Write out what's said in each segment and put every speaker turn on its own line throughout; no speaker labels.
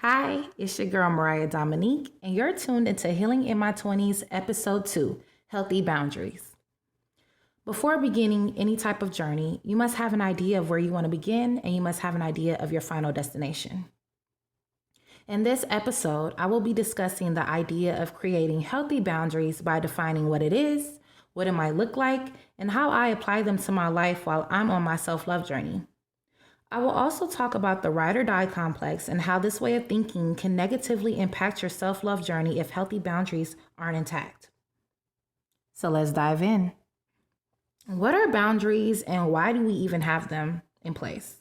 Hi, it's your girl Mariah Dominique, and you're tuned into Healing in My 20s, Episode 2 Healthy Boundaries. Before beginning any type of journey, you must have an idea of where you want to begin, and you must have an idea of your final destination. In this episode, I will be discussing the idea of creating healthy boundaries by defining what it is, what it might look like, and how I apply them to my life while I'm on my self-love journey. I will also talk about the ride or die complex and how this way of thinking can negatively impact your self-love journey if healthy boundaries aren't intact. So let's dive in. What are boundaries and why do we even have them in place?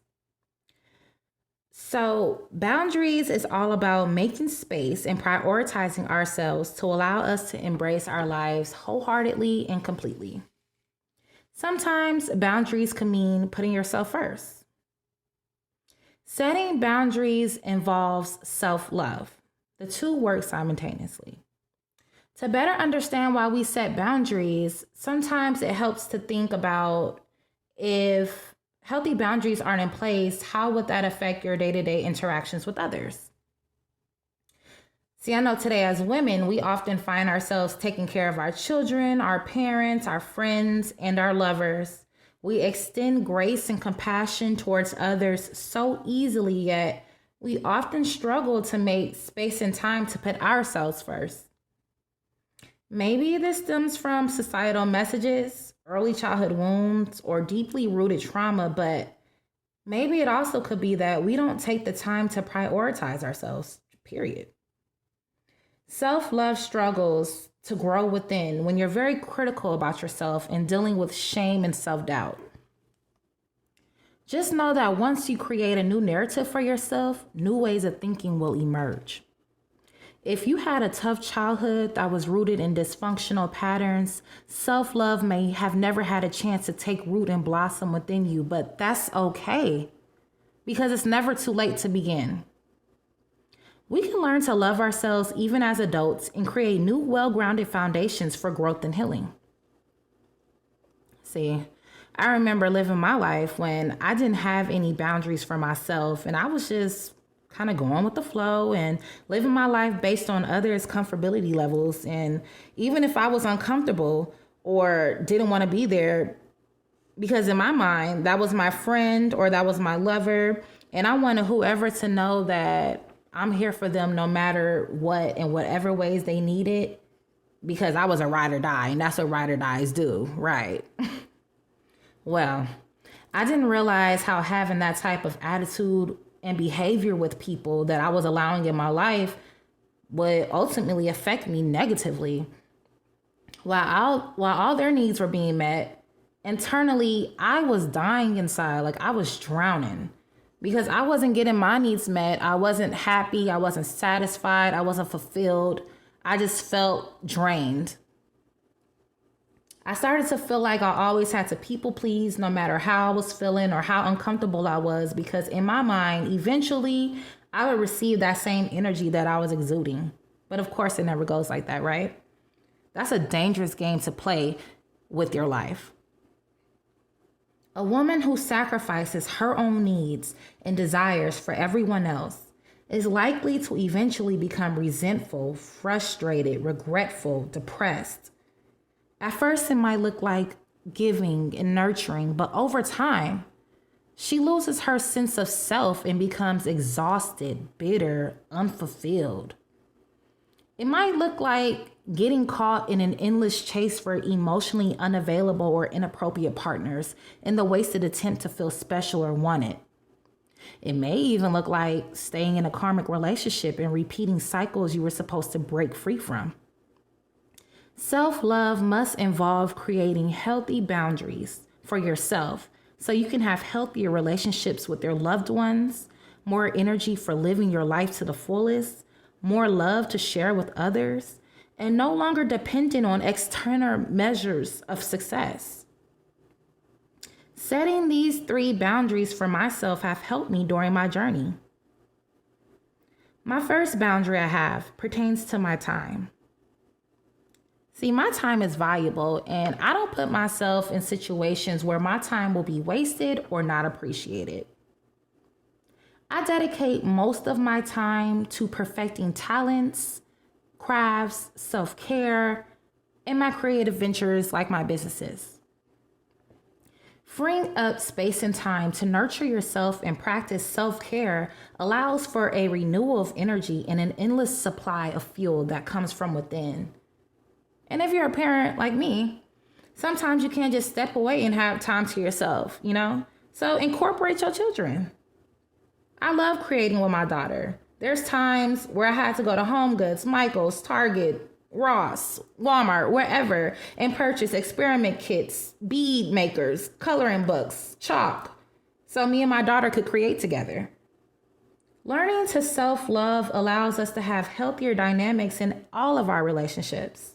So, boundaries is all about making space and prioritizing ourselves to allow us to embrace our lives wholeheartedly and completely. Sometimes boundaries can mean putting yourself first. Setting boundaries involves self-love. The two work simultaneously. To better understand why we set boundaries, sometimes it helps to think about if healthy boundaries aren't in place, how would that affect your day-to-day interactions with others? See, I know today as women, we often find ourselves taking care of our children, our parents, our friends, and our lovers. We extend grace and compassion towards others so easily, yet we often struggle to make space and time to put ourselves first. Maybe this stems from societal messages, early childhood wounds, or deeply rooted trauma, but maybe it also could be that we don't take the time to prioritize ourselves, period. Self-love struggles to grow within when you're very critical about yourself and dealing with shame and self-doubt. Just know that once you create a new narrative for yourself, new ways of thinking will emerge. If you had a tough childhood that was rooted in dysfunctional patterns, self-love may have never had a chance to take root and blossom within you, but that's okay because it's never too late to begin. We can learn to love ourselves even as adults and create new, well-grounded foundations for growth and healing. See, I remember living my life when I didn't have any boundaries for myself, and I was just kind of going with the flow and living my life based on others' comfortability levels. And even if I was uncomfortable or didn't want to be there, because in my mind, that was my friend or that was my lover, and I wanted whoever to know that I'm here for them no matter what, in whatever ways they need it, because I was a ride or die, and that's what ride or dies do, right? Well, I didn't realize how having that type of attitude and behavior with people that I was allowing in my life would ultimately affect me negatively. While all their needs were being met, internally, I was dying inside, like I was drowning. Because I wasn't getting my needs met. I wasn't happy. I wasn't satisfied. I wasn't fulfilled. I just felt drained. I started to feel like I always had to people please no matter how I was feeling or how uncomfortable I was, because in my mind, eventually I would receive that same energy that I was exuding. But of course, it never goes like that, right? That's a dangerous game to play with your life. A woman who sacrifices her own needs and desires for everyone else is likely to eventually become resentful, frustrated, regretful, depressed. At first, it might look like giving and nurturing, but over time, she loses her sense of self and becomes exhausted, bitter, unfulfilled. It might look like getting caught in an endless chase for emotionally unavailable or inappropriate partners in the wasted attempt to feel special or wanted. It may even look like staying in a karmic relationship and repeating cycles you were supposed to break free from. Self-love must involve creating healthy boundaries for yourself so you can have healthier relationships with your loved ones, more energy for living your life to the fullest, more love to share with others, and no longer dependent on external measures of success. Setting these 3 boundaries for myself have helped me during my journey. My first boundary I have pertains to my time. See, my time is valuable, and I don't put myself in situations where my time will be wasted or not appreciated. I dedicate most of my time to perfecting talents, crafts, self-care, and my creative ventures like my businesses. Freeing up space and time to nurture yourself and practice self-care allows for a renewal of energy and an endless supply of fuel that comes from within. And if you're a parent like me, sometimes you can't just step away and have time to yourself, So incorporate your children. I love creating with my daughter. There's times where I had to go to HomeGoods, Michael's, Target, Ross, Walmart, wherever, and purchase experiment kits, bead makers, coloring books, chalk, so me and my daughter could create together. Learning to self-love allows us to have healthier dynamics in all of our relationships.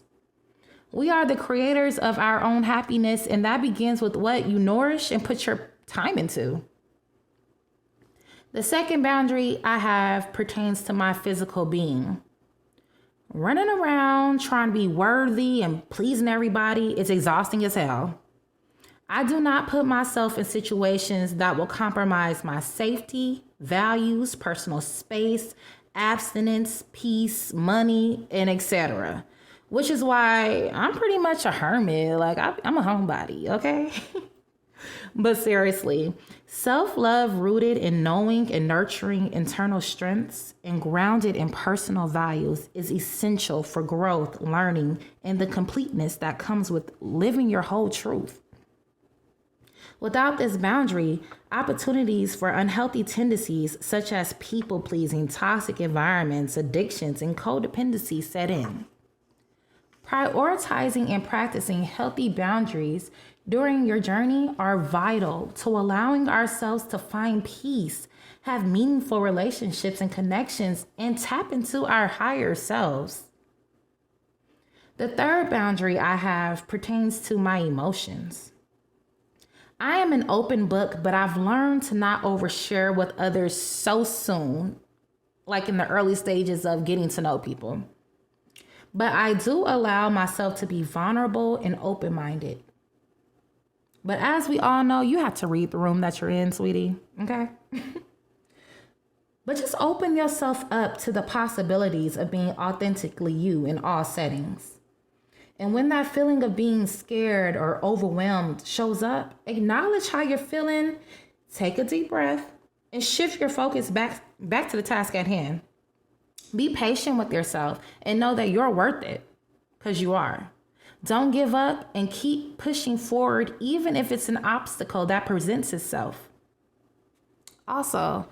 We are the creators of our own happiness, and that begins with what you nourish and put your time into. The second boundary I have pertains to my physical being. Running around trying to be worthy and pleasing everybody is exhausting as hell. I do not put myself in situations that will compromise my safety, values, personal space, abstinence, peace, money, and etc. Which is why I'm pretty much a hermit. I'm a homebody, okay? But seriously, self-love rooted in knowing and nurturing internal strengths and grounded in personal values is essential for growth, learning, and the completeness that comes with living your whole truth. Without this boundary, opportunities for unhealthy tendencies such as people-pleasing, toxic environments, addictions, and codependency set in. Prioritizing and practicing healthy boundaries during your journey are vital to allowing ourselves to find peace, have meaningful relationships and connections, and tap into our higher selves. The third boundary I have pertains to my emotions. I am an open book, but I've learned to not overshare with others so soon, like in the early stages of getting to know people. But I do allow myself to be vulnerable and open-minded. But as we all know, you have to read the room that you're in, sweetie, okay? But just open yourself up to the possibilities of being authentically you in all settings. And when that feeling of being scared or overwhelmed shows up, acknowledge how you're feeling, take a deep breath, and shift your focus back to the task at hand. Be patient with yourself and know that you're worth it, because you are. Don't give up and keep pushing forward, even if it's an obstacle that presents itself. Also,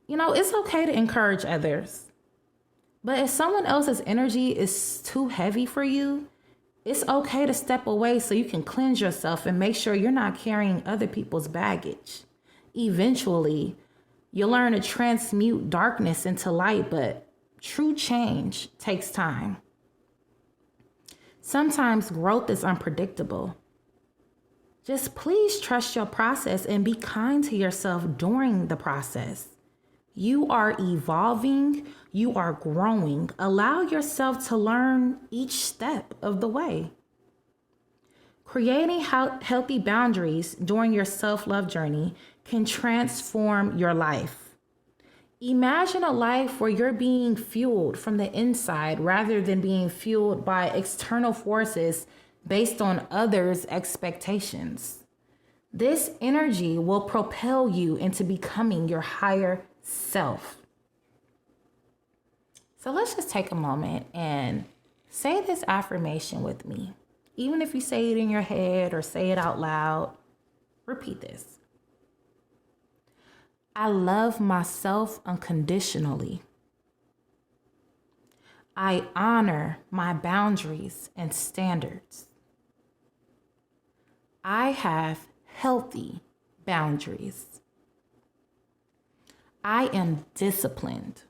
it's okay to encourage others. But if someone else's energy is too heavy for you, it's okay to step away so you can cleanse yourself and make sure you're not carrying other people's baggage. Eventually, you'll learn to transmute darkness into light, but true change takes time. Sometimes growth is unpredictable. Just please trust your process and be kind to yourself during the process. You are evolving, you are growing. Allow yourself to learn each step of the way. Creating healthy boundaries during your self-love journey can transform your life. Imagine a life where you're being fueled from the inside rather than being fueled by external forces based on others' expectations. This energy will propel you into becoming your higher self. So let's just take a moment and say this affirmation with me. Even if you say it in your head or say it out loud, repeat this. I love myself unconditionally. I honor my boundaries and standards. I have healthy boundaries. I am disciplined.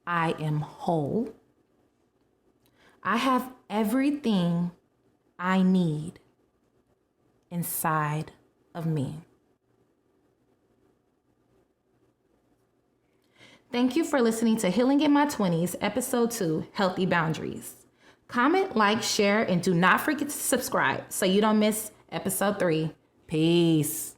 I am whole. I have everything I need inside of me. Thank you for listening to Healing in My 20s, Episode 2, Healthy Boundaries. Comment, like, share, and do not forget to subscribe so you don't miss Episode 3. Peace.